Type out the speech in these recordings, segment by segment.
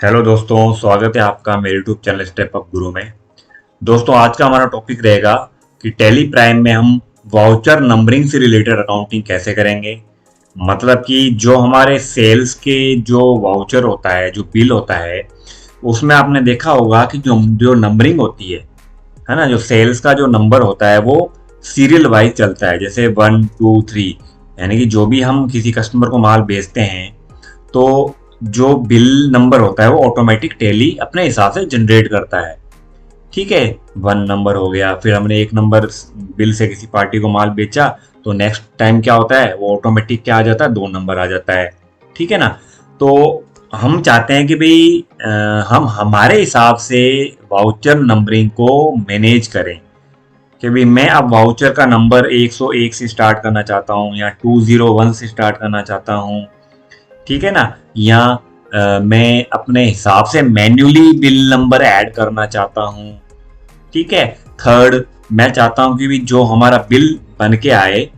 Hello दोस्तों, स्वागत है आपका मेरे यूट्यूब चैनल स्टेप अप गुरु में। दोस्तों, आज का हमारा टॉपिक रहेगा कि टैली प्राइम में हम वाउचर नंबरिंग से रिलेटेड अकाउंटिंग कैसे करेंगे। मतलब कि जो हमारे सेल्स के जो वाउचर होता है, जो बिल होता है, उसमें आपने देखा होगा कि जो जो नंबरिंग होती है ना, जो सेल्स का जो नंबर होता है वो सीरियल वाइज चलता है, जैसे 1 2 3। यानी कि जो भी हम किसी कस्टमर को माल बेचते हैं तो जो बिल नंबर होता है वो ऑटोमेटिक टैली अपने हिसाब से जनरेट करता है। ठीक है, 1 नंबर हो गया, फिर हमने 1 नंबर बिल से किसी पार्टी को माल बेचा तो नेक्स्ट टाइम क्या होता है, वो ऑटोमेटिक क्या आ जाता है, 2 नंबर आ जाता है। ठीक है ना। तो हम चाहते हैं कि भाई हम हमारे हिसाब से वाउचर नंबरिंग को मैनेज करें कि भाई मैं अब वाउचर का नंबर 101 से स्टार्ट करना चाहता हूँ या 201 से स्टार्ट करना चाहता हूँ। ठीक है ना। या मैं अपने हिसाब से मैन्युअली बिल नंबर ऐड करना चाहता हूँ। ठीक है। थर्ड, मैं चाहता हूँ कि भी जो हमारा बिल बन के आए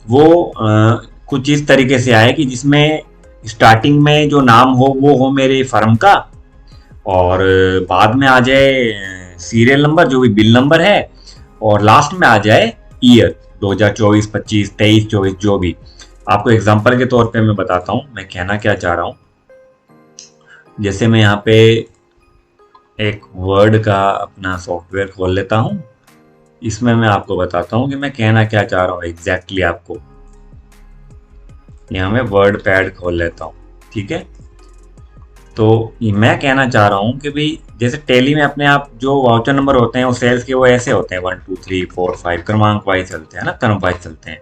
वो कुछ इस तरीके से आए कि जिसमें स्टार्टिंग में जो नाम हो वो हो मेरे फर्म का, और बाद में आ जाए सीरियल नंबर जो भी बिल नंबर है, और लास्ट में आ जाए ईयर 2024 25 23 24 जो भी। आपको एग्जांपल के तौर पे मैं बताता हूँ मैं कहना क्या चाह रहा हूँ। जैसे मैं यहाँ पे एक वर्ड का अपना सॉफ्टवेयर खोल लेता हूँ। इसमें मैं आपको बताता हूँ कि मैं कहना क्या चाह रहा हूँ एग्जैक्टली आपको। यहाँ मैं वर्ड पैड खोल लेता हूँ। ठीक है। तो मैं कहना चाह रहा हूँ कि भाई जैसे टैली में अपने आप जो वाउचर नंबर होते हैं वो सेल्स के वो ऐसे होते हैं 1 2 3 4 5 क्रमांक वाइज चलते हैं ना, क्रम वाइज चलते हैं।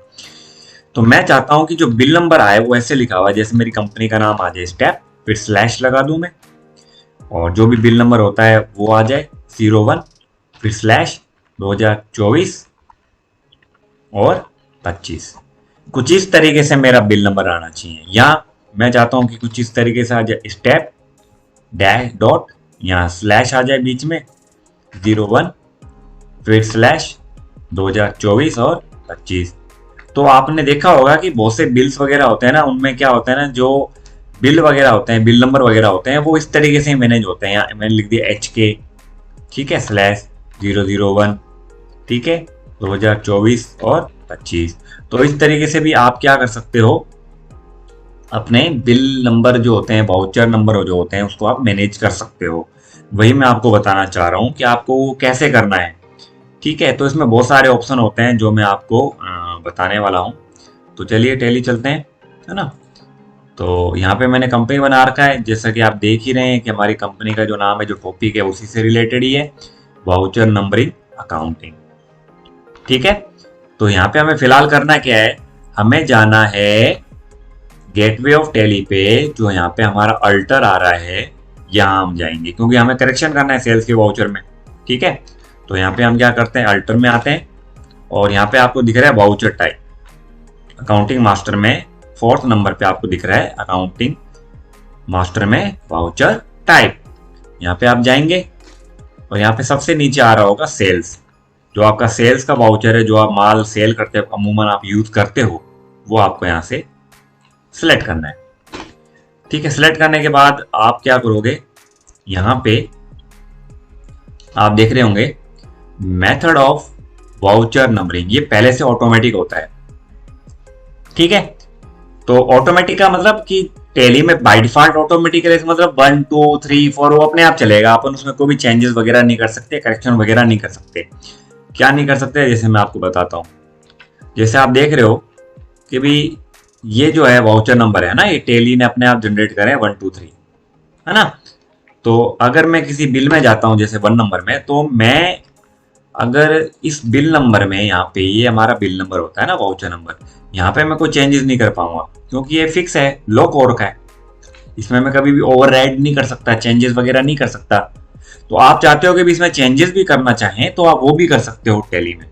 तो मैं चाहता हूँ कि जो बिल नंबर आए वो ऐसे लिखा हुआ है, जैसे मेरी कंपनी का नाम आ जाए स्टेप, फिर स्लैश लगा दूं मैं, और जो भी बिल नंबर होता है वो आ जाए 01, फिर स्लैश 2024 और 25। कुछ इस तरीके से मेरा बिल नंबर आना चाहिए। या मैं चाहता हूं कि कुछ इस तरीके से आ जाए स्टेप डैश डॉट, यहाँ स्लैश आ जाए बीच में 01, फिर स्लैश 2024 और 25। तो आपने देखा होगा कि बहुत से बिल्स वगैरह होते हैं ना, उनमें क्या होता है ना, जो बिल वगैरह होते हैं, बिल नंबर वगैरह होते हैं, वो इस तरीके से ही मैनेज होते हैं। यहाँ मैंने लिख दिया HK, ठीक है, स्लैश 001, ठीक है, 2024 और 25। तो इस तरीके से भी आप क्या कर सकते हो, अपने बिल नंबर जो होते हैं, वाउचर नंबर जो होते हैं, उसको आप मैनेज कर सकते हो। वही मैं आपको बताना चाह रहा हूँ कि आपको वो कैसे करना है। ठीक है। तो इसमें बहुत सारे ऑप्शन होते हैं जो मैं आपको बताने वाला हूँ। तो चलिए टैली चलते हैं, है ना। तो यहाँ पे मैंने कंपनी बना रखा है, जैसा कि आप देख ही रहे हैं कि हमारी कंपनी का जो नाम है, जो टॉपिक है, उसी से रिलेटेड ही है, वाउचर नंबरिंग अकाउंटिंग। ठीक है। तो यहाँ पे हमें फिलहाल करना क्या है, हमें जाना है गेटवे ऑफ टैली पे। जो यहाँ पे हमारा अल्टर आ रहा है, यहाँ हम जाएंगे क्योंकि हमें करेक्शन करना है सेल्स के वाउचर में। ठीक है। तो यहाँ पे हम क्या करते हैं, अल्टर में आते हैं, और यहाँ पे आपको दिख रहा है वाउचर टाइप। अकाउंटिंग मास्टर में 4th नंबर पे आपको दिख रहा है अकाउंटिंग मास्टर में वाउचर टाइप। यहाँ पे आप जाएंगे और यहाँ पे सबसे नीचे आ रहा होगा सेल्स। जो आपका सेल्स का वाउचर है, जो आप माल सेल करते हो, अमूमन आप यूज करते हो, वो आपको यहाँ से सिलेक्ट करना है। ठीक है। सिलेक्ट करने के बाद आप क्या करोगे, यहाँ पे आप देख रहे होंगे मेथड ऑफ वाउचर नंबरिंग, ये पहले से ऑटोमेटिक होता है। ठीक है। तो ऑटोमेटिक का मतलब कि टैली में बाय डिफॉल्ट ऑटोमेटिक है, मतलब 1 2 3 4 वो अपने आप चलेगा, अपन उसमें कोई भी चेंजेस वगैरह नहीं कर सकते, करेक्शन वगैरह नहीं कर सकते। क्या नहीं कर सकते, जैसे मैं आपको बताता हूँ। जैसे आप देख रहे हो कि भी ये जो है वाउचर नंबर है ना, ये टैली ने अपने आप जनरेट करे 1 2 3, है ना। तो अगर मैं किसी बिल में जाता हूँ जैसे 1 नंबर में, तो मैं अगर इस बिल नंबर में, यहाँ पे ये हमारा बिल नंबर होता है ना, वाउचर नंबर, यहाँ पे मैं कोई चेंजेस नहीं कर पाऊंगा क्योंकि ये फिक्स है, लॉक हो रखा है। इसमें मैं कभी भी ओवरराइड नहीं कर सकता, चेंजेस वगैरह नहीं कर सकता। तो आप चाहते हो कि भी इसमें चेंजेस भी करना चाहें तो आप वो भी कर सकते हो टैली में।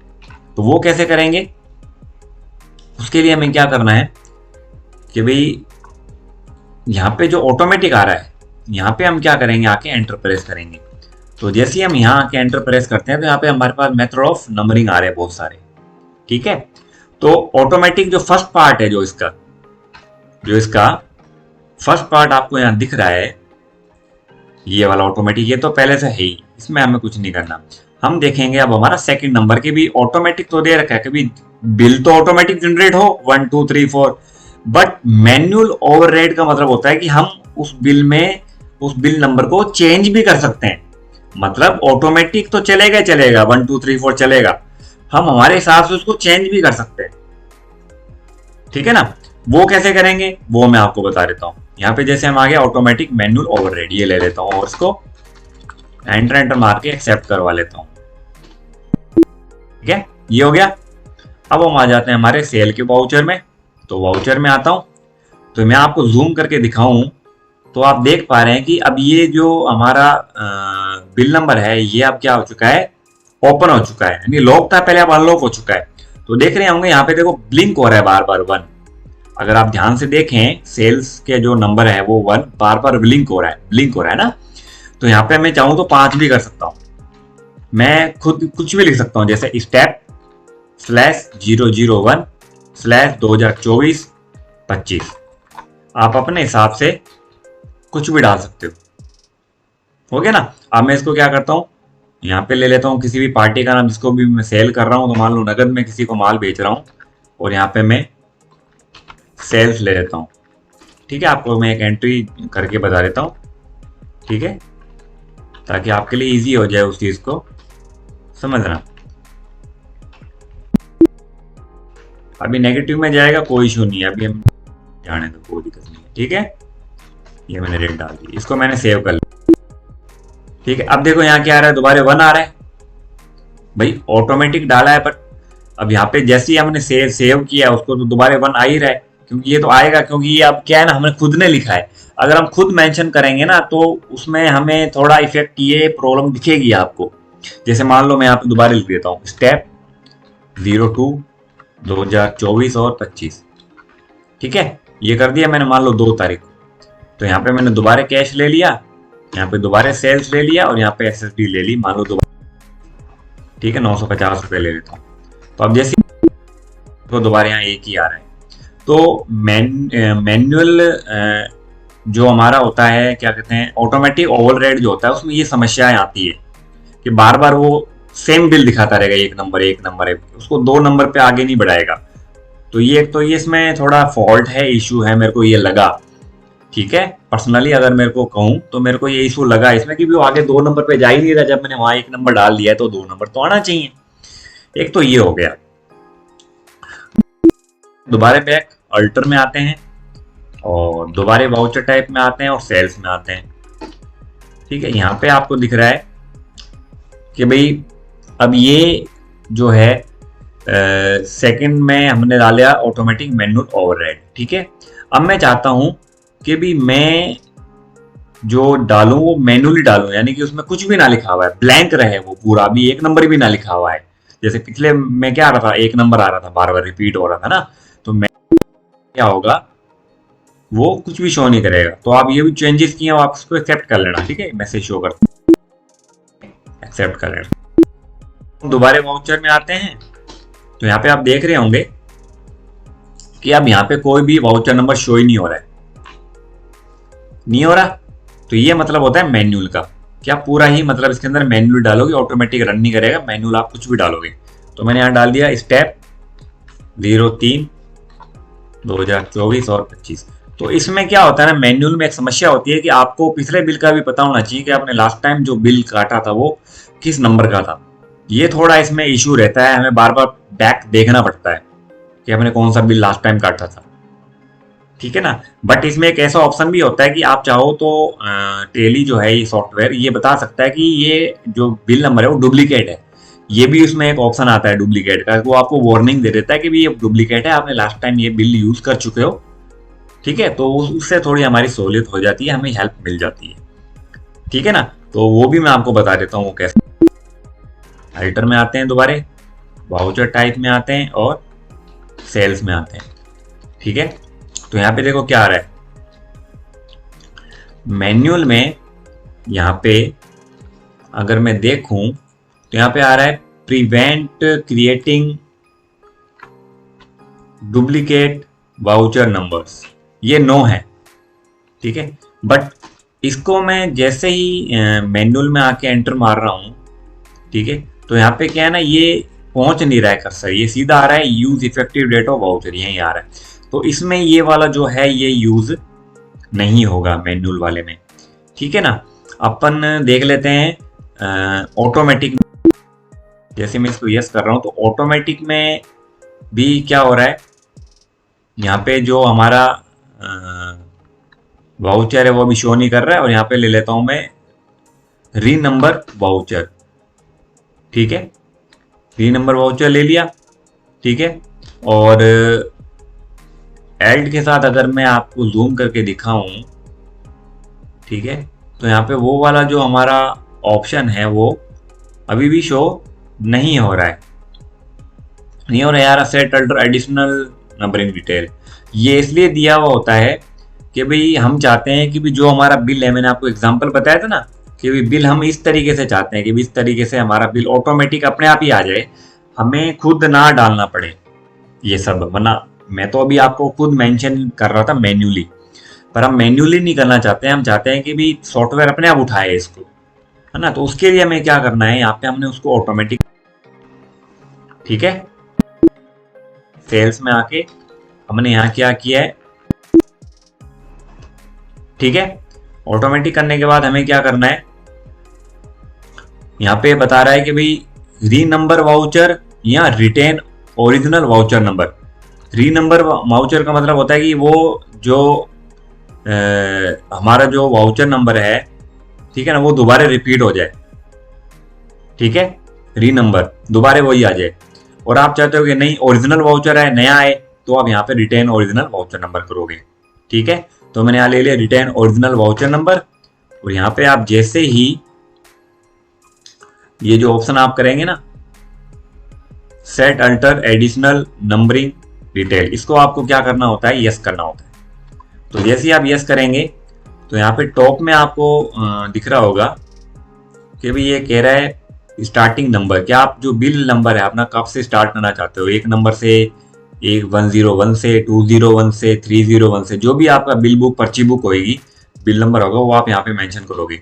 तो वो कैसे करेंगे, उसके लिए हमें क्या करना है कि भाई यहाँ पे जो ऑटोमेटिक आ रहा है, यहाँ पे हम क्या करेंगे, आके एंटर प्रेस करेंगे। तो जैसे ही हम यहाँ आके एंटर प्रेस करते हैं तो यहाँ पे हमारे पास मेथड ऑफ नंबरिंग आ रहे हैं बहुत सारे। ठीक है। तो ऑटोमेटिक जो फर्स्ट पार्ट है, जो इसका फर्स्ट पार्ट आपको यहाँ दिख रहा है, ये वाला ऑटोमेटिक, ये तो पहले से है ही, इसमें हमें कुछ नहीं करना। हम देखेंगे अब हमारा सेकंड नंबर के भी ऑटोमेटिक तो दे रखा है, कभी बिल तो ऑटोमेटिक जनरेट हो 1 2 3 4, बट मैन्युअल ओवरराइड का मतलब होता है कि हम उस बिल में उस बिल नंबर को चेंज भी कर सकते हैं। मतलब ऑटोमेटिक तो चलेगा चलेगा, 1 2 3 4 चलेगा, हम हमारे हिसाब से उसको चेंज भी कर सकते हैं। ठीक है ना, वो कैसे करेंगे वो मैं आपको बता देता हूँ। यहाँ पे जैसे हम आ गए ऑटोमेटिक मैनुअल ओवरराइड, ये ले लेता हूँ और इसको एंटर एंटर मार के एक्सेप्ट करवा लेता हूँ। ठीक है, ये हो गया। अब हम आ जाते हैं हमारे सेल के वाउचर में। तो वाउचर में आता हूँ, तो मैं आपको जूम करके दिखाऊं तो आप देख पा रहे हैं कि अब ये जो हमारा बिल नंबर है ये अब क्या हो चुका है, ओपन हो चुका है, यानी लॉक था पहले, अब अनलॉक हो चुका है। तो देख रहे होंगे यहाँ पे देखो ब्लिंक हो रहा है बार बार 1। अगर आप ध्यान से देखें सेल्स के जो नंबर है वो 1 बार बार ब्लिंक हो रहा है ना। तो यहाँ पे मैं चाहूँ तो 5 भी कर सकता हूँ, मैं खुद कुछ भी लिख सकता हूँ, जैसे step/001/2024-25। आप अपने हिसाब से कुछ भी डाल सकते हो गया ना। अब मैं इसको क्या करता हूँ, यहाँ पे ले लेता हूँ किसी भी पार्टी का नाम जिसको भी मैं सेल कर रहा हूँ, तो मान लो नगद में किसी को माल बेच रहा हूँ, और यहाँ पे मैं सेल्स ले लेता हूँ। ठीक है, आपको मैं एक एंट्री करके बता देता हूँ, ठीक है, ताकि आपके लिए इजी हो जाए उस चीज को समझना। अभी नेगेटिव में जाएगा कोई इशू नहीं है, अभी हम जाने दो, कोई दिक्कत नहीं है। ठीक है, ये मैंने रेट डाल दी, इसको मैंने सेव कर लिया। ठीक है, अब देखो यहाँ क्या आ रहा है, दोबारा 1 आ रहा है, भाई ऑटोमेटिक डाला है, पर अब यहाँ पे जैसे ही हमने सेव किया उसको तो दोबारा 1 आ ही रहा है, क्योंकि ये तो आएगा, क्योंकि ये अब क्या है ना, हमने खुद ने लिखा है। अगर हम खुद मेंशन करेंगे ना तो उसमें हमें थोड़ा इफेक्ट, ये प्रॉब्लम दिखेगी आपको। जैसे मान लो मैं यहाँ पे दोबारा लिख देता हूँ step 02/2024 और 25। ठीक है, ये कर दिया मैंने मान लो 2 तारीख को। तो यहाँ पे मैंने दोबारा कैश ले लिया, यहाँ पे दोबारा सेल्स ले लिया, और यहाँ पे एसएसडी ले ली मान लो दोबारा। ठीक है, 950 रुपये ले लेता हूँ। तो अब जैसे तो दोबारा यहाँ एक ही आ रहा है। तो मैनुअल जो हमारा होता है, क्या कहते हैं, ऑटोमेटिक ओवरराइड जो होता है, उसमें ये समस्याएं आती है कि बार बार वो सेम बिल दिखाता रहेगा, एक नंबर है, उसको 2 नंबर पे आगे नहीं बढ़ाएगा। तो ये इसमें थोड़ा फॉल्ट है, इशू है, मेरे को ये लगा। ठीक है, पर्सनली अगर मेरे को कहूँ तो मेरे को ये इशू लगा इसमें कि वो आगे 2 नंबर पे जा ही नहीं रहा, जब मैंने वहां 1 नंबर डाल दिया है तो 2 नंबर तो आना चाहिए। एक तो ये हो गया। दोबारा बैक अल्टर में आते हैं और दोबारा वाउचर टाइप में आते हैं और सेल्स में आते हैं। ठीक है, यहाँ पे आपको दिख रहा है कि भाई अब ये जो है सेकंड में हमने डाला ऑटोमेटिक मैनुअल ओवरराइड। ठीक है, अब मैं चाहता हूं कि भी मैं जो डालूं वो मैनुअली डालूं, यानी कि उसमें कुछ भी ना लिखा हुआ है, ब्लैंक रहे वो पूरा, अभी 1 नंबर भी ना लिखा हुआ है। जैसे पिछले में क्या आ रहा था, 1 नंबर आ रहा था, बार बार रिपीट हो रहा था ना, तो मैं क्या होगा, वो कुछ भी शो नहीं करेगा। तो आप ये भी चेंजेस किए आप इसको एक्सेप्ट कर लेना। ठीक है, मैसेज शो कर एक्सेप्ट कर लेना। दोबारा वाउचर में आते हैं, तो यहाँ पे आप देख रहे होंगे कि अब यहाँ पे कोई भी वाउचर नंबर शो ही नहीं हो रहा है, नहीं हो रहा। तो ये मतलब होता है मैनुअल का, क्या पूरा ही मतलब इसके अंदर मैनुअल डालोगे ऑटोमेटिक रन नहीं करेगा, मैनुअल आप कुछ भी डालोगे। तो मैंने यहाँ डाल दिया step 03/2024 और 25। तो इसमें क्या होता है ना, मैनुअल में एक समस्या होती है कि आपको पिछले बिल का भी पता होना चाहिए कि आपने लास्ट टाइम जो बिल काटा था वो किस नंबर का था। ये थोड़ा इसमें इशू रहता है, हमें बार बार बैक देखना पड़ता है कि हमने कौन सा बिल लास्ट टाइम काटा था। ठीक है ना, बट इसमें एक ऐसा ऑप्शन भी होता है कि आप चाहो तो टेली जो है ये सॉफ्टवेयर ये बता सकता है कि ये जो बिल नंबर है वो डुप्लीकेट है। ये भी उसमें एक ऑप्शन आता है डुप्लीकेट का, वो आपको वार्निंग दे देता है कि ये डुप्लीकेट है, आपने लास्ट टाइम ये बिल यूज कर चुके हो। ठीक है, तो उससे थोड़ी हमारी सहूलियत हो जाती है, हमें हेल्प मिल जाती है। ठीक है ना, तो वो भी मैं आपको बता देता हूँ वो कैसे। अल्टर में आते हैं, दोबारा वाउचर टाइप में आते हैं और सेल्स में आते हैं। ठीक है, तो यहाँ पे देखो क्या आ रहा है, मैनुअल में यहाँ पे अगर मैं देखूं तो यहाँ पे आ रहा है prevent creating duplicate voucher numbers, ये नो है। ठीक है, बट इसको मैं जैसे ही मैनुअल में आके एंटर मार रहा हूँ, ठीक है, तो यहाँ पे क्या है ना, ये पहुंच नहीं रहा है कर्सर, ये सीधा आ रहा है use effective date of voucher, यहीं आ रहा है। तो इसमें ये वाला जो है ये यूज नहीं होगा मैनुअल वाले में, ठीक है ना। अपन देख लेते हैं ऑटोमेटिक। जैसे मैं इसको यस कर रहा हूँ तो ऑटोमेटिक में भी क्या हो रहा है, यहाँ पे जो हमारा वाउचर है वो भी शो नहीं कर रहा है। और यहाँ पे ले लेता हूँ मैं री नंबर वाउचर, ठीक है, री नंबर वाउचर ले लिया, ठीक है। और एल्ट के साथ अगर मैं आपको जूम करके दिखाऊं, ठीक है, तो यहाँ पे वो वाला जो हमारा ऑप्शन है वो अभी भी शो नहीं हो रहा है, नहीं हो रहा यार। Set alter additional numbering detail, ये इसलिए दिया हुआ होता है कि भाई हम चाहते हैं कि भी जो हमारा बिल है, मैंने आपको एग्जांपल बताया था ना कि भी बिल हम इस तरीके से चाहते हैं कि भी इस तरीके से हमारा बिल ऑटोमेटिक अपने आप ही आ जाए, हमें खुद ना डालना पड़े ये सब। वरना मैं तो अभी आपको खुद मेंशन कर रहा था मैन्युअली, पर हम मैन्युअली नहीं करना चाहते हैं, हम चाहते हैं कि भी सॉफ्टवेयर अपने आप उठाए इसको, है ना। तो उसके लिए हमें क्या करना है, यहाँ पे हमने उसको ऑटोमेटिक, ठीक है, सेल्स में आके हमने यहाँ क्या किया है, ठीक है। ऑटोमेटिक करने के बाद हमें क्या करना है, यहाँ पे बता रहा है कि भाई री नंबर वाउचर या रिटेन ओरिजिनल वाउचर नंबर। री नंबर वाउचर का मतलब होता है कि वो जो हमारा जो वाउचर नंबर है, ठीक है ना, वो दोबारा रिपीट हो जाए, ठीक है, री नंबर दोबारा वही आ जाए। और आप चाहते हो कि नहीं ओरिजिनल वाउचर है नया है, तो आप यहाँ पे रिटेन ओरिजिनल वाउचर नंबर करोगे, ठीक है। तो मैंने यहाँ ले लिया रिटेन ओरिजिनल वाउचर नंबर। और यहाँ पे आप जैसे ही ये जो ऑप्शन आप करेंगे ना, set alter additional numbering detail, इसको आपको क्या करना होता है, यस करना होता है। तो जैसे ही आप यस करेंगे तो यहाँ पे टॉप में आपको दिख रहा होगा कि भाई ये कह रहा है स्टार्टिंग नंबर, क्या आप जो बिल नंबर है अपना कब से स्टार्ट करना चाहते हो, एक नंबर से, एक 101 से, 201 से, 301 से, जो भी आपका बिल बुक पर्ची बुक होगी, बिल नंबर होगा वो आप यहाँ पे मेंशन करोगे।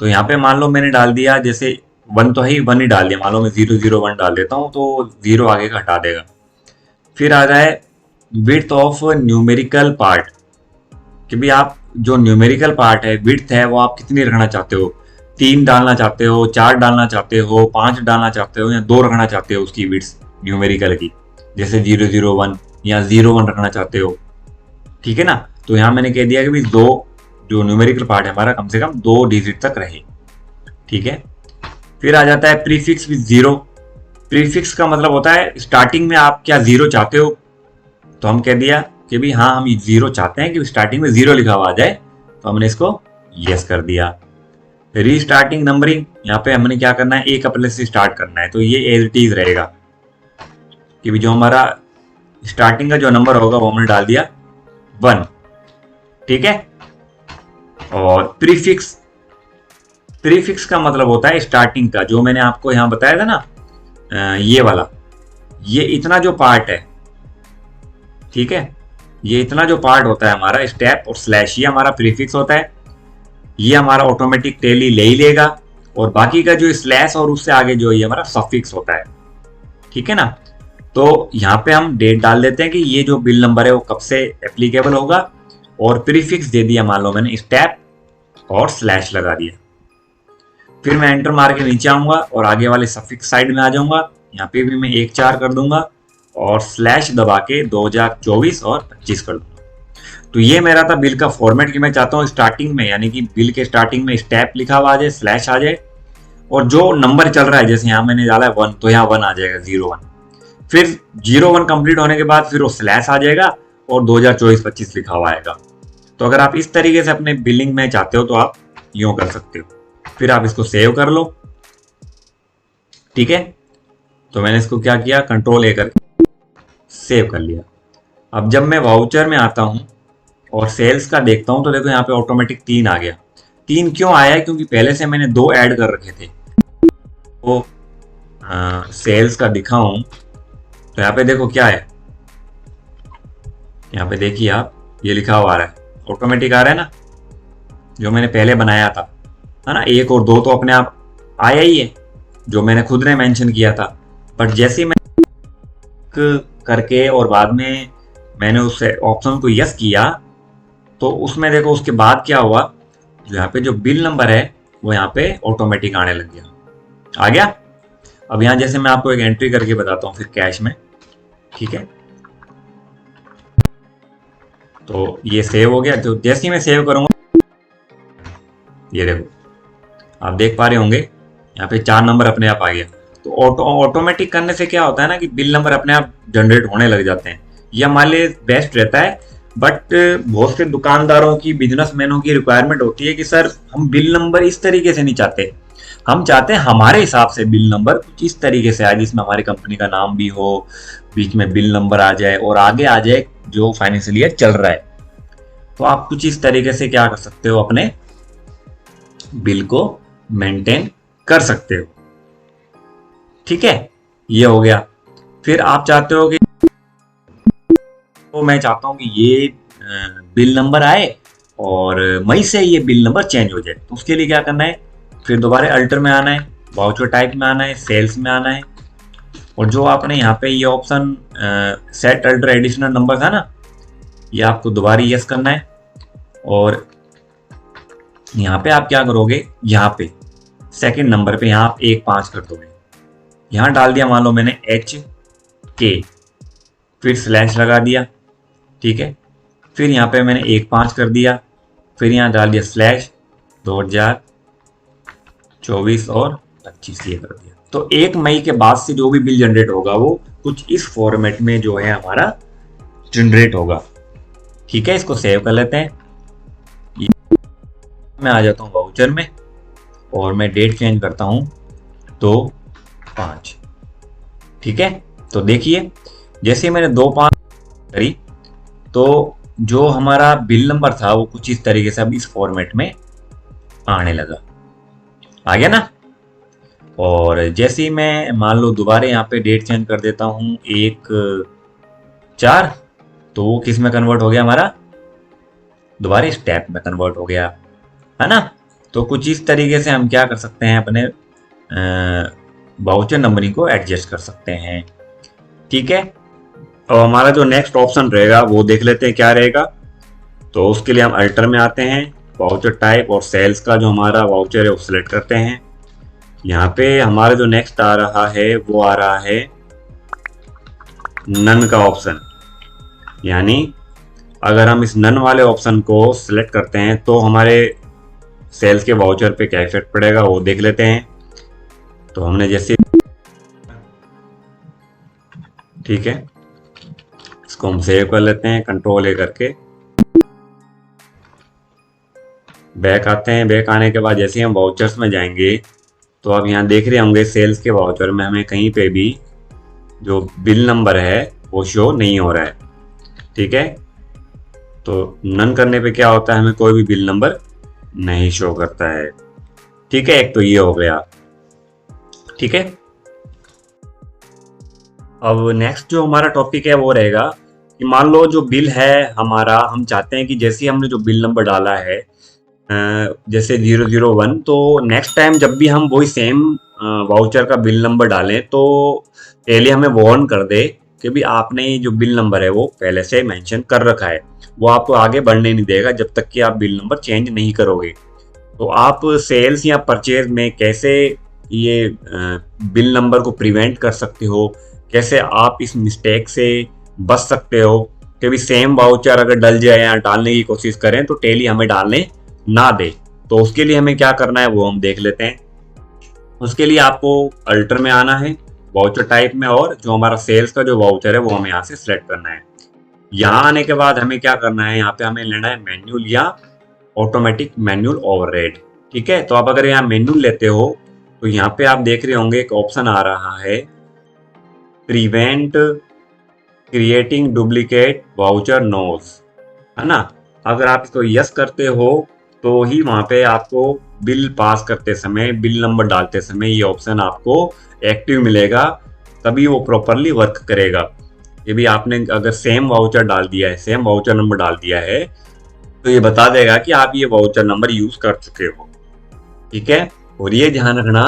तो यहाँ पे मान लो मैंने डाल दिया, जैसे वन तो है, वन ही डाल दिया, मान लो मैं 001 डाल देता हूँ तो जीरो आगे का हटा देगा। फिर आ रहा है विड्थ ऑफ न्यूमेरिकल पार्ट, कि भी आप जो न्यूमेरिकल पार्ट है विड्थ है वो आप कितनी रखना चाहते हो, 3 डालना चाहते हो, 4 डालना चाहते हो, 5 डालना चाहते हो, या 2 रखना चाहते हो उसकी विड्थ न्यूमेरिकल की, जैसे 001 या 01 रखना चाहते हो, ठीक है ना। तो यहाँ मैंने कह दिया कि भाई दो जो न्यूमेरिकल पार्ट है हमारा कम से कम 2 डिजिट तक रहे, ठीक है। फिर आ जाता है प्रीफिक्स विद जीरो। प्रीफिक्स का मतलब होता है स्टार्टिंग में आप क्या जीरो चाहते हो, तो हम कह दिया कि भाई हाँ हम जीरो चाहते हैं कि स्टार्टिंग में जीरो लिखा हुआ आ जाए, तो हमने इसको यस कर दिया। रीस्टार्टिंग नंबरिंग, यहाँ पे हमने क्या करना है, एक अप्रैल से स्टार्ट करना है, तो ये एज इट इज रहेगा कि भी जो हमारा स्टार्टिंग का जो नंबर होगा वो हमने डाल दिया 1, ठीक है। और प्रीफिक्स, प्रीफिक्स का मतलब होता है स्टार्टिंग का, जो मैंने आपको यहाँ बताया था ना, ये वाला, ये इतना जो पार्ट है, ठीक है, ये इतना जो पार्ट होता है हमारा स्टेप और स्लैश, ये हमारा प्रीफिक्स होता है। ये हमारा ऑटोमेटिक टैली ले ही लेगा, और बाकी का जो स्लैश और उससे आगे जो ये हमारा सफिक्स होता है, ठीक है ना। तो यहाँ पे हम डेट डाल देते हैं कि ये जो बिल नंबर है वो कब से एप्लीकेबल होगा, और प्रीफिक्स दे दिया, मान लो मैंने स्टेप और स्लैश लगा दिया। फिर मैं एंटर मार के नीचे आऊंगा और आगे वाले सफिक्स साइड में आ जाऊंगा, यहाँ पे भी मैं 1-4 कर दूंगा और स्लैश दबा के 2024 और 25 कर दूंगा। तो ये मेरा था बिल का फॉर्मेट कि मैं चाहता हूँ स्टार्टिंग में, यानी कि बिल के स्टार्टिंग में स्टेप लिखा हुआ आ जाए, स्लैश आ जाए, और जो नंबर चल रहा है, जैसे यहाँ मैंने डाला है 1, तो यहाँ 1 आ जाएगा, 01। फिर 01 कंप्लीट होने के बाद फिर वो स्लैश आ जाएगा और 2024-25 लिखा हुआ आएगा। तो अगर आप इस तरीके से अपने बिलिंग में चाहते हो तो आप यूं कर सकते हो। फिर आप इसको सेव कर लो, ठीक है। तो मैंने इसको क्या किया, कंट्रोल A करके सेव कर लिया। अब जब मैं वाउचर में आता हूं और सेल्स का देखता हूं तो देखो यहाँ पे ऑटोमेटिक 3 आ गया। 3 क्यों आया, क्योंकि पहले से मैंने 2 ऐड कर रखे थे। तो सेल्स का दिखाऊं तो यहाँ पे देखो क्या है, यहाँ पे देखिए आप, ये लिखा हुआ आ रहा है, ऑटोमेटिक आ रहा है ना, जो मैंने पहले बनाया था, है ना, 1 और 2 तो अपने आप आया ही है, जो मैंने खुद ने मेंशन किया था। बट जैसे ही मैं करके और बाद में मैंने उस ऑप्शन को यस किया, तो उसमें देखो उसके बाद क्या हुआ, जो यहाँ पे जो बिल नंबर है वो यहाँ पे ऑटोमेटिक आने लग गया, आ गया। अब यहाँ जैसे मैं आपको एक एंट्री करके बताता हूँ फिर कैश में, ठीक है। तो ये सेव हो गया। तो जैसे ही मैं सेव करूंगा, ये देखो आप देख पा रहे होंगे यहाँ पे 4 नंबर अपने आप आ गया। तो ऑटोमेटिक करने से क्या होता है ना कि बिल नंबर अपने आप जनरेट होने लग जाते हैं। ये हमारे लिए बेस्ट रहता है। बट बहुत से दुकानदारों की, बिजनेसमैनों की रिक्वायरमेंट होती है कि सर हम बिल नंबर इस तरीके से नहीं चाहते, हम चाहते हैं हमारे हिसाब से बिल नंबर कुछ इस तरीके से आए जिसमें हमारी कंपनी का नाम भी हो, बीच में बिल नंबर आ जाए और आगे आ जाए जो फाइनेंशियल ईयर चल रहा है। तो आप कुछ इस तरीके से क्या कर सकते हो, अपने बिल को मेंटेन कर सकते हो, ठीक है। ये हो गया। फिर आप चाहते हो कि तो मैं चाहता हूं कि ये बिल नंबर आए और मई से ये बिल नंबर चेंज हो जाए। तो उसके लिए क्या करना है, फिर दोबारा अल्टर में आना है, वाउचर टाइप में आना है, सेल्स में आना है, और जो आपने यहाँ पे ये option set alter additional number था ना, ये आपको दोबारा यस करना है। और यहाँ पे आप क्या करोगे, यहाँ पे सेकंड नंबर पे यहाँ आप 1 5 कर दोगे। यहाँ डाल दिया मान लो मैंने HK, फिर स्लैश लगा दिया, ठीक है। फिर यहाँ पे मैंने 1 5 कर दिया, फिर यहाँ डाल दिया स्लैश 2024 और 25 ये कर दिया। तो 1 मई के बाद से जो भी बिल जनरेट होगा वो कुछ इस फॉर्मेट में जो है हमारा जनरेट होगा, ठीक है। इसको सेव कर लेते हैं। मैं आ जाता हूँ वाउचर में और मैं डेट चेंज करता हूँ 2/5, ठीक है। तो देखिए जैसे मैंने 2/5 करी तो जो हमारा बिल नंबर था वो कुछ इस तरीके से अब इस फॉर्मेट में आने लगा, आ गया ना। और जैसे ही मैं मान लो दोबारा यहाँ पे डेट चेंज कर देता हूँ 1/4, तो वो किस में कन्वर्ट हो गया, हमारा दोबारा स्टेप में कन्वर्ट हो गया, है ना। तो कुछ इस तरीके से हम क्या कर सकते हैं, अपने वाउचर नंबरिंग को एडजस्ट कर सकते हैं, ठीक है। अब हमारा जो नेक्स्ट ऑप्शन रहेगा वो देख लेते हैं क्या रहेगा। तो उसके लिए हम अल्टर में आते हैं, वाउचर टाइप और सेल्स का जो हमारा वाउचर है वो सिलेक्ट करते हैं। यहाँ पे हमारा जो नेक्स्ट आ रहा है वो आ रहा है नन का ऑप्शन। यानी अगर हम इस नन वाले ऑप्शन को सिलेक्ट करते हैं तो हमारे सेल्स के वाउचर पे क्या इफेक्ट पड़ेगा वो देख लेते हैं। तो हमने जैसे, ठीक है, इसको हम सेव कर लेते हैं, कंट्रोल A करके बैक आते हैं। बैक आने के बाद जैसे हम वाउचर्स में जाएंगे तो आप यहाँ देख रहे होंगे सेल्स के वाउचर में हमें कहीं पे भी जो बिल नंबर है वो शो नहीं हो रहा है, ठीक है। तो नन करने पे क्या होता है, हमें कोई भी बिल नंबर नहीं शो करता है, ठीक है। एक तो ये हो गया, ठीक है। अब नेक्स्ट जो हमारा टॉपिक है वो रहेगा कि मान लो जो बिल है हमारा, हम चाहते हैं कि जैसे ही हमने जो बिल नंबर डाला है जैसे 001, तो नेक्स्ट टाइम जब भी हम वही सेम वाउचर का बिल नंबर डालें तो पहले हमें वार्न कर दे कि भी आपने जो बिल नंबर है वो पहले से मेंशन कर रखा है, वो आपको आगे बढ़ने नहीं देगा जब तक कि आप बिल नंबर चेंज नहीं करोगे। तो आप सेल्स या परचेज में कैसे ये बिल नंबर को प्रिवेंट कर सकते हो, कैसे आप इस मिस्टेक से बच सकते हो कि भी सेम वाउचर अगर डल जाए या डालने की कोशिश करें तो टेली हमें डालने ना दे। तो उसके लिए हमें क्या करना है वो हम देख लेते हैं। उसके लिए आपको अल्टर में आना है, वाउचर टाइप में, और जो हमारा सेल्स का जो वाउचर है वो हमें यहाँ से सिलेक्ट करना है। यहाँ आने के बाद हमें क्या करना है, यहाँ पे हमें लेना है मैन्युअल या ऑटोमेटिक मैन्युअल ओवरराइड, ठीक है। तो आप अगर यहाँ मैन्युअल लेते हो तो यहाँ पे आप देख रहे होंगे एक ऑप्शन आ रहा है, prevent creating duplicate voucher nos, है ना। अगर आप इसको यस करते हो तो ही वहां पे आपको बिल पास करते समय, बिल नंबर डालते समय ये ऑप्शन आपको एक्टिव मिलेगा, तभी वो प्रॉपरली वर्क करेगा। ये भी आपने अगर सेम वाउचर डाल दिया है, सेम वाउचर नंबर डाल दिया है, तो ये बता देगा कि आप ये वाउचर नंबर यूज कर चुके हो। ठीक है, और ये ध्यान रखना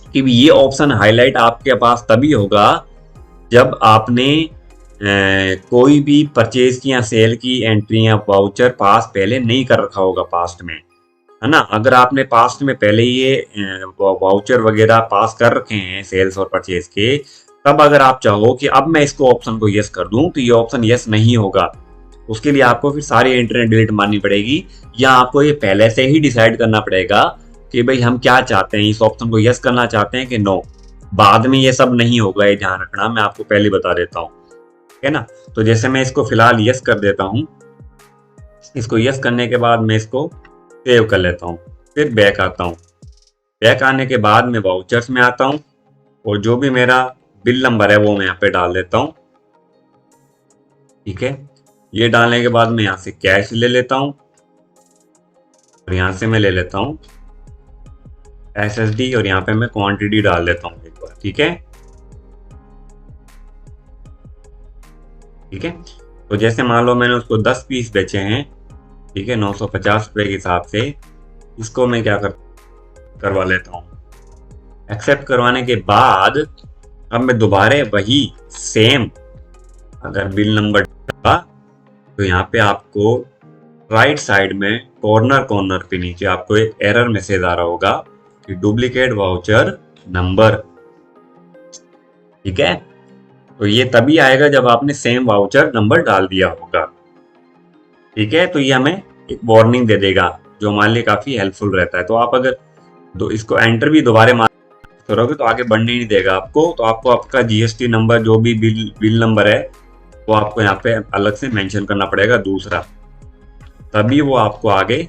कि ये ऑप्शन हाईलाइट आपके पास तभी होगा जब आपने कोई भी परचेज की या सेल की एंट्री या वाउचर पास पहले नहीं कर रखा होगा पास्ट में, है ना। अगर आपने पास्ट में पहले ये वाउचर वगैरह पास कर रखे हैं सेल्स और परचेज के, तब अगर आप चाहो कि अब मैं इसको ऑप्शन को यस कर दूं, तो ये ऑप्शन यस नहीं होगा। उसके लिए आपको फिर सारी एंट्री डिलीट मारनी पड़ेगी, या आपको ये पहले से ही डिसाइड करना पड़ेगा कि भाई हम क्या चाहते हैं, इस ऑप्शन को यस करना चाहते हैं कि नो। बाद में ये सब नहीं होगा, ये ध्यान रखना, मैं आपको पहले बता देता हूँ। ठीक है ना। तो जैसे मैं इसको फिलहाल यस कर देता हूँ, इसको यस करने के बाद मैं इसको सेव कर लेता हूँ, फिर बैक आता हूँ। बैक आने के बाद मैं वाउचर्स में आता हूँ, और जो भी मेरा बिल नंबर है वो मैं यहाँ पे डाल देता हूँ। ठीक है, ये डालने के बाद मैं यहाँ से कैश ले लेता हूँ, और यहाँ से मैं ले लेता हूँ SSD, और यहाँ पे मैं क्वांटिटी डाल देता हूँ एक बार। ठीक है, ठीक है। तो जैसे मान लो मैंने उसको 10 पीस बेचे हैं, ठीक है, 950 रुपये के हिसाब से, इसको मैं क्या करवा लेता हूँ। एक्सेप्ट करवाने के बाद अब मैं दोबारा वही सेम, अगर बिल नंबर डाला तो यहाँ पे आपको राइट साइड में कॉर्नर पे नीचे आपको एक एरर मैसेज आ रहा होगा कि डुप्लीकेट वाउचर नंबर। ठीक है, तो ये तभी आएगा जब आपने सेम वाउचर नंबर डाल दिया होगा। ठीक है, तो ये हमें एक वार्निंग दे देगा, जो हमारे लिए काफी हेल्पफुल रहता है। तो आप अगर इसको एंटर भी दोबारा मार करोगे तो आगे बढ़ने नहीं देगा आपको। तो आपको आपका GST नंबर, जो भी बिल नंबर है, वो आपको यहाँ पे अलग से मेंशन करना पड़ेगा दूसरा, तभी वो आपको आगे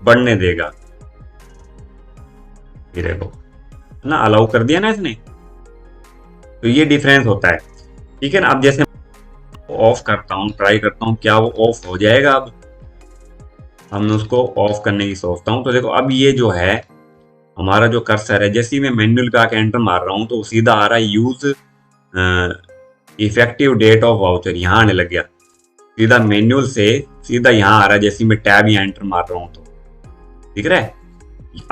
बढ़ने देगा। ये देखो ना, अलाउ कर दिया ना इसने। तो ये डिफरेंस होता है। ठीक है ना। अब जैसे ऑफ करता हूँ, ट्राई करता हूँ क्या वो ऑफ हो जाएगा। अब हम उसको ऑफ करने की सोचता हूँ, तो देखो अब ये जो है हमारा जो कर्सर है, जैसे ही मैं मैनुअल पे आके एंटर मार रहा हूँ तो सीधा आ रहा है use effective date of voucher, यहाँ आने लग गया। सीधा मैनुअल से सीधा यहाँ आ रहा है, जैसे मैं टैब यहाँ एंटर मार रहा हूँ तो दिख रहा है।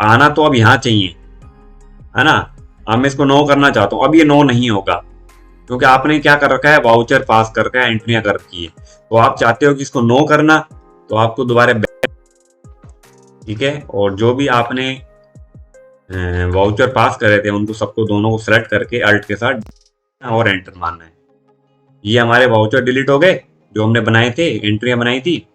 आना तो अब यहाँ चाहिए, है ना। अब मैं इसको नो करना चाहता हूँ, अब ये नो नहीं होगा, क्योंकि आपने क्या कर रखा है, वाउचर पास कर रखा है, एंट्रियां कर रखी है। तो आप चाहते हो कि इसको नो करना, तो आपको दोबारा, ठीक है, और जो भी आपने वाउचर पास करे थे उनको सबको, दोनों को सेलेक्ट करके अल्ट के साथ और एंटर मारना है। ये हमारे वाउचर डिलीट हो गए जो हमने बनाए थे, एंट्रियां बनाई थी।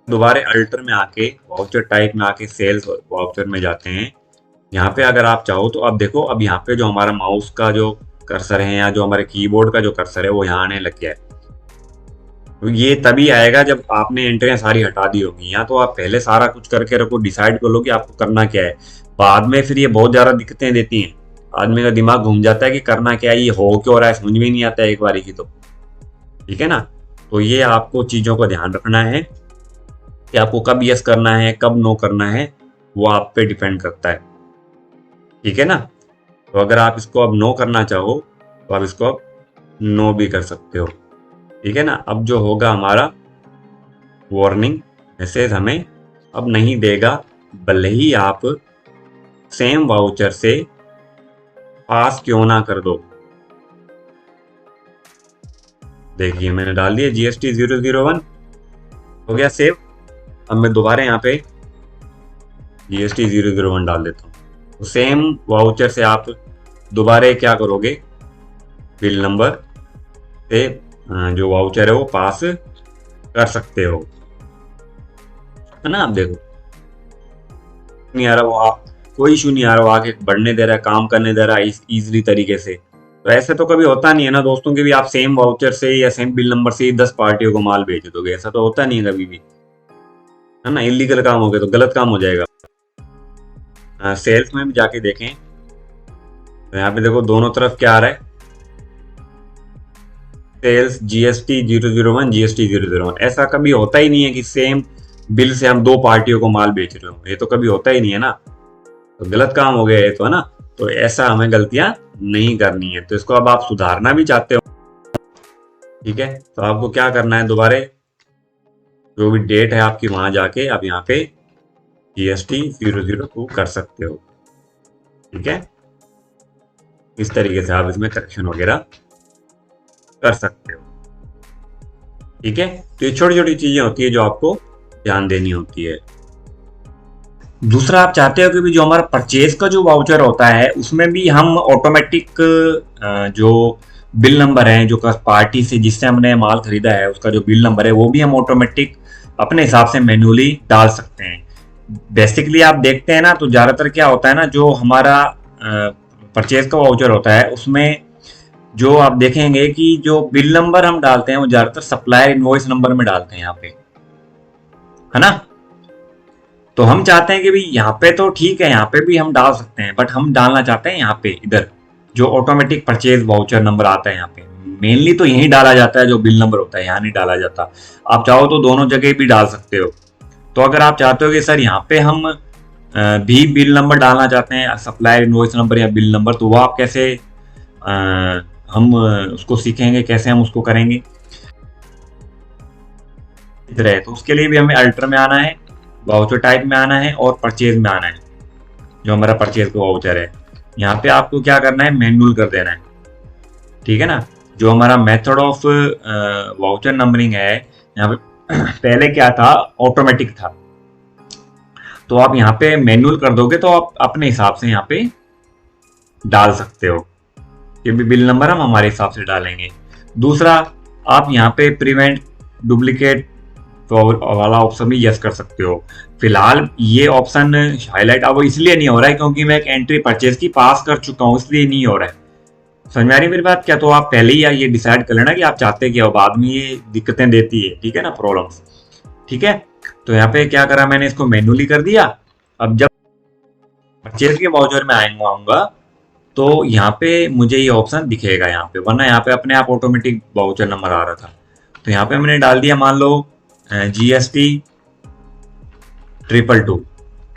दोबारा अल्टर में आके वाउचर टाइप में आके सेल्स वाउचर में जाते हैं। यहाँ पे अगर आप चाहो तो अब देखो, अब यहाँ पे जो हमारा माउस का जो कर्सर है या जो हमारे कीबोर्ड का जो कर्सर है वो यहाँ आने लग गया है। तो ये तभी आएगा जब आपने एंट्रियां सारी हटा दी होगी। या तो आप पहले सारा कुछ करके रखो, डिसाइड कर लो कि आपको करना क्या है, बाद में फिर ये बहुत ज्यादा दिक्कतें देती हैं। आदमी का दिमाग घूम जाता है कि करना क्या है, ये हो क्यों रहा है, समझ में नहीं आता है एक बारी की। तो ठीक है ना। तो ये आपको चीजों का ध्यान रखना है कि आपको कब यस करना है, कब नो करना है, वो आप पे डिपेंड करता है। ठीक है ना। तो अगर आप इसको अब नो करना चाहो तो आप इसको अब नो भी कर सकते हो। ठीक है ना। अब जो होगा हमारा वार्निंग मैसेज हमें अब नहीं देगा, भले ही आप सेम वाउचर से पास क्यों ना कर दो। देखिए मैंने डाल दिया GST 001, हो गया सेव। अब मैं दोबारा यहाँ पे GST 001 डाल देता हूँ। तो सेम वाउचर से आप दोबारा क्या करोगे, बिल नंबर से जो वाउचर है वो पास कर सकते हो, है ना। आप देखो नहीं आ रहा वो, आप कोई इशू नहीं आ रहा, वो आगे बढ़ने दे रहा है, काम करने दे रहा है इजीली तरीके से। तो ऐसे तो कभी होता नहीं है ना दोस्तों कि भी आप सेम वाउचर से या सेम बिल नंबर से 10 पार्टियों को माल बेच दोगे, ऐसा तो होता नहीं है कभी भी, है ना। इलीगल काम हो गया तो गलत काम हो जाएगा। सेल्स में भी जाके देखें तो यहाँ पे देखो दोनों तरफ क्या आ रहा है, सेल्स GST 001 GST 001। ऐसा कभी होता ही नहीं है कि सेम बिल से हम 2 पार्टियों को माल बेच रहे हो, ये तो कभी होता ही नहीं है ना। तो गलत काम हो गया ये तो, है ना। तो ऐसा हमें गलतियां नहीं करनी है। तो इसको अब आप सुधारना भी चाहते हो, ठीक है, तो आपको क्या करना है, दोबारा जो भी डेट है आपकी वहां जाके आप यहाँ पे GST 002 कर सकते हो। ठीक है, इस तरीके से आप इसमें करेक्शन वगैरह कर सकते हो। ठीक है, तो ये छोटी छोटी चीजें होती है जो आपको ध्यान देनी होती है। दूसरा, आप चाहते हो कि भी जो हमारा परचेज का जो वाउचर होता है उसमें भी हम ऑटोमेटिक जो बिल नंबर है, जो पार्टी से जिससे हमने माल खरीदा है उसका जो बिल नंबर है वो भी हम ऑटोमेटिक अपने हिसाब से मैन्युअली डाल सकते हैं। बेसिकली आप देखते हैं ना, तो ज़्यादातर क्या होता है ना, जो हमारा परचेज का वाउचर होता है उसमें जो आप देखेंगे कि जो बिल नंबर हम डालते हैं वो ज़्यादातर सप्लायर इनवॉइस नंबर में डालते हैं यहाँ पे, है ना। तो हम चाहते हैं कि भाई यहाँ पे तो ठीक है, यहाँ पे भी हम डाल सकते हैं, बट हम डालना चाहते हैं यहाँ पे, इधर जो ऑटोमेटिक परचेज वाउचर नंबर आता है यहाँ पे मेनली तो यही डाला जाता है, जो बिल नंबर होता है यहाँ नहीं डाला जाता। आप चाहो तो दोनों जगह भी डाल सकते हो। तो अगर आप चाहते हो कि सर यहाँ पे हम भी बिल नंबर डालना चाहते हैं, सप्लायर इनवॉइस नंबर या बिल नंबर, तो वो आप कैसे हम उसको सीखेंगे, कैसे हम उसको करेंगे इधर है। तो उसके लिए भी हमें अल्टर में आना है, वाउचर टाइप में आना है और परचेज में आना है। जो हमारा परचेज का वाउचर है यहाँ पे आपको क्या करना है, मैनुअल कर देना है। ठीक है ना, जो हमारा मेथड ऑफ वाउचर नंबरिंग है यहाँ पे पहले क्या था, ऑटोमेटिक था। तो आप यहाँ पे मैनुअल कर दोगे तो आप अपने हिसाब से यहाँ पे डाल सकते हो। ये भी बिल नंबर हम हमारे हिसाब से डालेंगे। दूसरा, आप यहाँ पे प्रिवेंट डुप्लीकेट वाला ऑप्शन भी यस कर सकते हो। फिलहाल ये ऑप्शन हाईलाइट अब इसलिए नहीं हो रहा है क्योंकि मैं एक एंट्री परचेज की पास कर चुका हूँ, इसलिए नहीं हो रहा है। समझ में आ रही मेरी बात क्या? तो आप पहले ही ये डिसाइड कर लेना कि आप चाहते क्या हो, बाद में ये दिक्कतें देती है। ठीक है ना, प्रॉब्लम्स। ठीक है, तो यहाँ पे क्या करा मैंने, इसको मैनुअली कर दिया। अब जब परचेज के वाउचर में आऊंगा तो यहाँ पे मुझे ये ऑप्शन दिखेगा यहाँ पे, वरना यहाँ पे अपने आप ऑटोमेटिक वाउचर नंबर आ रहा था। तो यहाँ पे मैंने डाल दिया, मान लो GST 222,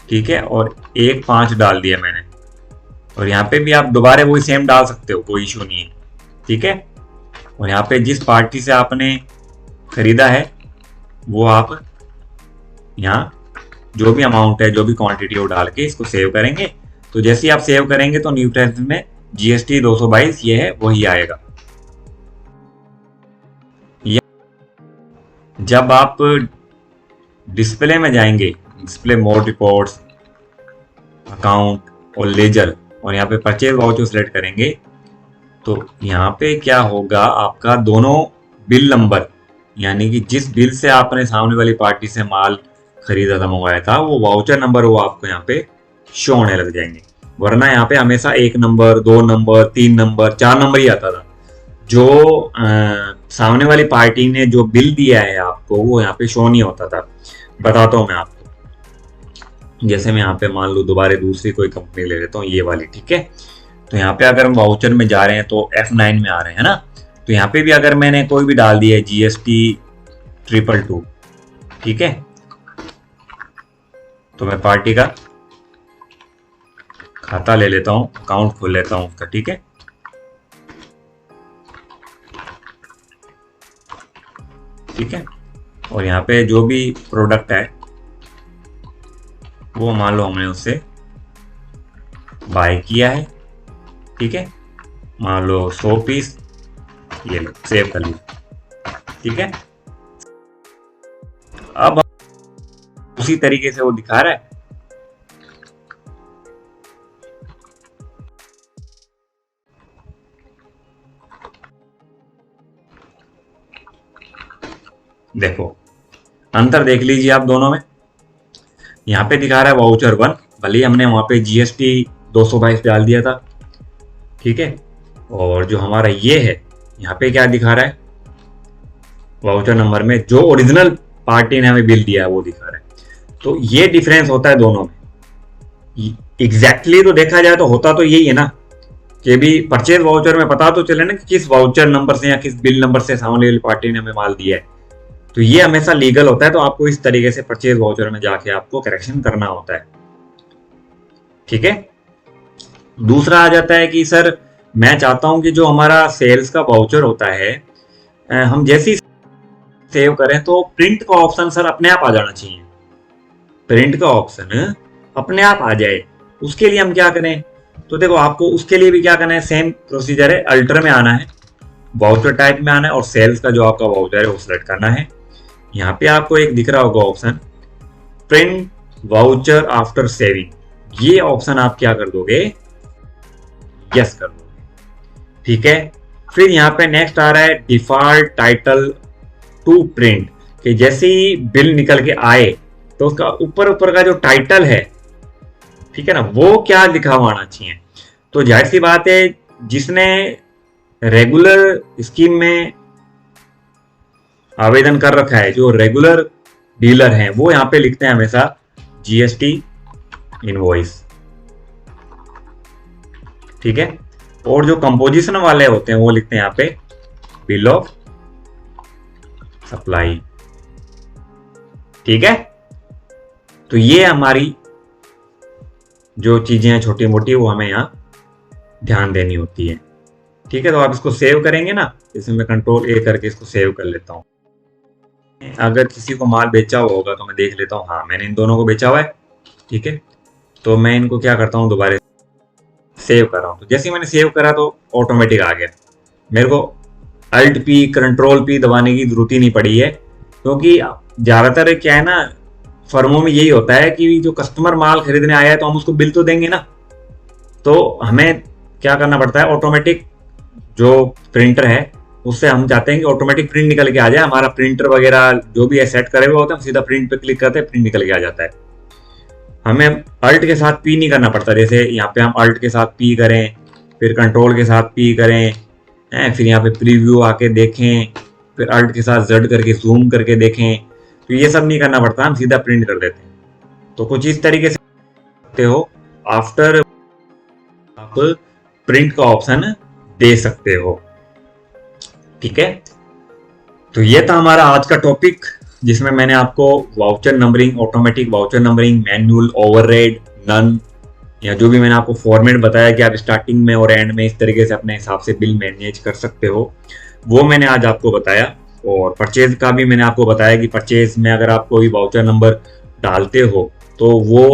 ठीक है, और 15 डाल दिया मैंने। और यहाँ पे भी आप दोबारा वही सेम डाल सकते हो, कोई इशू नहीं है। ठीक है, और यहाँ पे जिस पार्टी से आपने खरीदा है वो आप यहाँ जो भी अमाउंट है, जो भी क्वांटिटी वो डाल के इसको सेव करेंगे। तो जैसे ही आप सेव करेंगे तो न्यू टैक्स में GST 222 ये है वही आएगा। जब आप डिस्प्ले में जाएंगे, डिस्प्ले मोड, रिपोर्ट्स, अकाउंट और लेजर, और यहाँ पे परचेज वाउचर सेलेक्ट करेंगे तो यहाँ पे क्या होगा, आपका दोनों बिल नंबर, यानी कि जिस बिल से आपने सामने वाली पार्टी से माल खरीदा था, मंगवाया था, वो वाउचर नंबर वो आपको यहाँ पे शो होने लग जाएंगे। वरना यहाँ पे हमेशा 1 नंबर, 2 नंबर, 3 नंबर, 4 नंबर ही आता था। जो सामने वाली पार्टी ने जो बिल दिया है आपको वो यहाँ पे शो नहीं होता था। बताता हूँ मैं आपको। जैसे मैं यहाँ पे मान लो दोबारा दूसरी कोई कंपनी ले लेता हूँ, ये वाली। ठीक है, तो यहाँ पे अगर हम वाउचर में जा रहे हैं तो F9 में आ रहे हैं ना, तो यहाँ पे भी अगर मैंने कोई भी डाल दिया है GST 222, ठीक है, तो मैं पार्टी का खाता ले लेता हूँ, अकाउंट खोल लेता हूँ उसका। ठीक है, ठीक है, और यहाँ पे जो भी प्रोडक्ट है वो मान लो हमने उससे बाय किया है। ठीक है, मान लो 100 पीस, ये लो सेव कर लीजिए। ठीक है, अब उसी तरीके से वो दिखा रहा है। देखो अंतर देख लीजिए आप दोनों में। यहाँ पे दिखा रहा है वाउचर 1, भले ही हमने वहां पे GST 222 डाल दिया था। ठीक है, और जो हमारा ये है यहाँ पे क्या दिखा रहा है, वाउचर नंबर में जो ओरिजिनल पार्टी ने हमें बिल दिया है वो दिखा रहा है। तो ये डिफरेंस होता है दोनों में। एग्जैक्टली तो देखा जाए तो होता तो यही है ना, कि भी परचेज वाउचर में पता तो चले ना कि किस वाउचर नंबर से या किस बिल नंबर से सामने वाली पार्टी ने हमें माल दिया है। तो ये हमेशा लीगल होता है, तो आपको इस तरीके से परचेज वाउचर में जाके आपको करेक्शन करना होता है। ठीक है, दूसरा आ जाता है कि सर मैं चाहता हूं कि जो हमारा सेल्स का वाउचर होता है, हम जैसी सेव करें तो प्रिंट का ऑप्शन सर अपने आप आ जाना चाहिए, प्रिंट का ऑप्शन अपने आप आ जाए। उसके लिए हम क्या करें, तो देखो आपको उसके लिए भी क्या करना है, सेम प्रोसीजर है, अल्टर में आना है, वाउचर टाइप में आना है और सेल्स का जो आपका वाउचर है वो सिलेक्ट करना है। यहाँ पे आपको एक दिख रहा होगा option print voucher after saving, ये ऑप्शन आप क्या कर दोगे, यस कर दोगे, ठीक है। फिर यहाँ पे नेक्स्ट आ रहा है डिफॉल्ट टाइटल टू प्रिंट, कि जैसे ही बिल निकल के आए तो उसका ऊपर का जो टाइटल है, ठीक है ना, वो क्या लिखा हुआ आना चाहिए। तो जाहिर सी बात है जिसने रेगुलर स्कीम में आवेदन कर रखा है, जो रेगुलर डीलर हैं, वो यहाँ पे लिखते हैं हमेशा जीएसटी इनवॉइस, ठीक है। और जो कंपोजिशन वाले होते हैं वो लिखते हैं यहाँ पे बिल ऑफ सप्लाई, ठीक है। तो ये हमारी जो चीजें हैं छोटी मोटी, वो हमें यहाँ ध्यान देनी होती है, ठीक है। तो आप इसको सेव करेंगे ना, इसमें मैं कंट्रोल ए करके इसको सेव कर लेता हूँ। अगर किसी को माल बेचा हुआ होगा तो मैं देख लेता हूँ, हाँ मैंने इन दोनों को बेचा हुआ है, ठीक है। तो मैं इनको क्या करता हूँ, दोबारा सेव कर रहा हूँ। तो जैसे ही मैंने सेव करा तो ऑटोमेटिक आ गया, मेरे को अल्ट पी कंट्रोल पी दबाने की जरूरत ही नहीं पड़ी है, क्योंकि ज्यादातर क्या है ना, फर्मों में यही होता है कि जो कस्टमर माल खरीदने आया है तो हम उसको बिल तो देंगे ना, तो हमें क्या करना पड़ता है, ऑटोमेटिक जो प्रिंटर है उससे हम चाहते हैं कि ऑटोमेटिक प्रिंट निकल के आ जाए। हमारा प्रिंटर वगैरह जो भी है सेट करे हुए होते हैं, हम सीधा प्रिंट पे क्लिक करते हैं, प्रिंट निकल के आ जाता है। हमें अल्ट के साथ पी नहीं करना पड़ता, जैसे यहाँ पे हम अल्ट के साथ पी करें, फिर कंट्रोल के साथ पी करें, फिर यहाँ पे प्रीव्यू आके देखें, फिर अल्ट के साथ जेड करके जूम करके देखें, तो ये सब नहीं करना पड़ता, हम सीधा प्रिंट कर देते हैं। तो कुछ इस तरीके से करते हो, आफ्टर आप प्रिंट का ऑप्शन दे सकते हो, ठीक है। तो ये था हमारा आज का टॉपिक, जिसमें मैंने आपको voucher numbering, automatic voucher numbering, manual, override, none, या जो भी मैंने आपको फॉर्मेट बताया कि आप स्टार्टिंग में और एंड में इस तरीके से अपने हिसाब से बिल मैनेज कर सकते हो, वो मैंने आज आपको बताया। और परचेज का भी मैंने आपको बताया कि परचेज में अगर आप कोई वाउचर नंबर डालते हो तो वो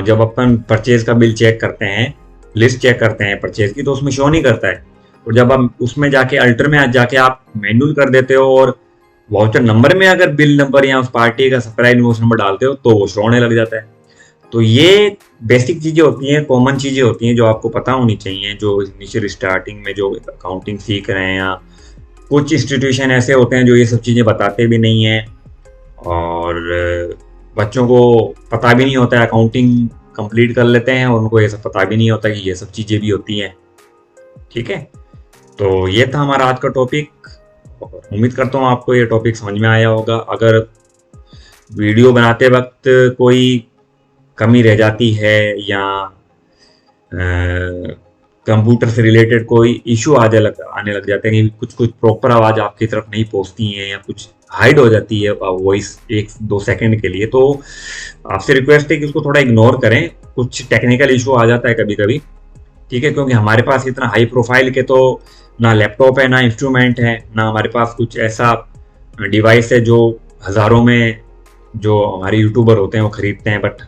जब अपन परचेज का बिल चेक करते हैं, लिस्ट चेक करते हैं परचेज की, तो उसमें शो नहीं करता है। और जब हम उसमें जाके अल्टर में जाके आप मैनुअल कर देते हो और वाउचर नंबर में अगर बिल नंबर या उस पार्टी का सप्लाई इनवॉइस नंबर डालते हो तो वो शो होने लग जाता है। तो ये बेसिक चीजें होती हैं, कॉमन चीजें होती हैं जो आपको पता होनी चाहिए, जो इनिशियल स्टार्टिंग में जो अकाउंटिंग सीख रहे हैं, या कुछ इंस्टीट्यूशन ऐसे होते हैं जो ये सब चीजें बताते भी नहीं है, और बच्चों को पता भी नहीं होता है, अकाउंटिंग कंप्लीट कर लेते हैं और उनको ये सब पता भी नहीं होता कि ये सब चीजें भी होती हैं, ठीक है। तो ये था हमारा आज का टॉपिक, उम्मीद करता हूँ आपको ये टॉपिक समझ में आया होगा। अगर वीडियो बनाते वक्त कोई कमी रह जाती है या कंप्यूटर से रिलेटेड कोई इशू आने लग जाते हैं कि कुछ प्रॉपर आवाज़ आपकी तरफ नहीं पहुंचती है या कुछ हाइड हो जाती है वॉइस 1-2 सेकंड के लिए, तो आपसे रिक्वेस्ट है कि उसको थोड़ा इग्नोर करें। कुछ टेक्निकल इशू आ जाता है कभी कभी, ठीक है, क्योंकि हमारे पास इतना हाई प्रोफाइल के तो ना लैपटॉप है, ना इंस्ट्रूमेंट है, ना हमारे पास कुछ ऐसा डिवाइस है जो हज़ारों में जो हमारे यूट्यूबर होते हैं वो खरीदते हैं। बट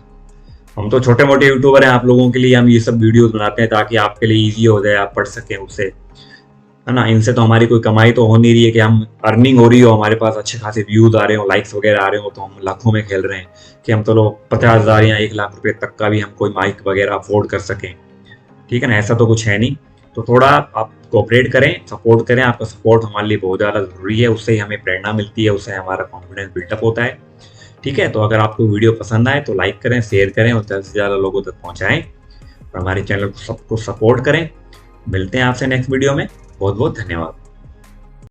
हम तो छोटे मोटे यूट्यूबर हैं, आप लोगों के लिए हम ये सब वीडियोस बनाते हैं ताकि आपके लिए इजी हो जाए, आप पढ़ सकें उससे, है ना। इनसे तो हमारी कोई कमाई तो हो नहीं रही है कि हम अर्निंग हो रही हो, हमारे पास अच्छे खासे व्यूज आ रहे हो, लाइक्स वगैरह आ रहे हो, तो हम लाखों में खेल रहे हैं कि हम तो लोग 50,000 या 1 लाख रुपए तक का भी हम कोई माइक वगैरह अफोर्ड कर सकें, ठीक है ना। ऐसा तो कुछ है नहीं। तो थोड़ा आप कोऑपरेट करें, सपोर्ट करें, आपका सपोर्ट हमारे लिए बहुत ज़्यादा ज़रूरी है, उससे ही हमें प्रेरणा मिलती है, उससे हमारा कॉन्फिडेंस बिल्टअप होता है, ठीक है। तो अगर आपको वीडियो पसंद आए तो लाइक करें, शेयर करें और ज़्यादा से ज़्यादा लोगों तक पहुँचाएँ और हमारे चैनल को सबको सपोर्ट करें। मिलते हैं आपसे नेक्स्ट वीडियो में, बहुत बहुत धन्यवाद।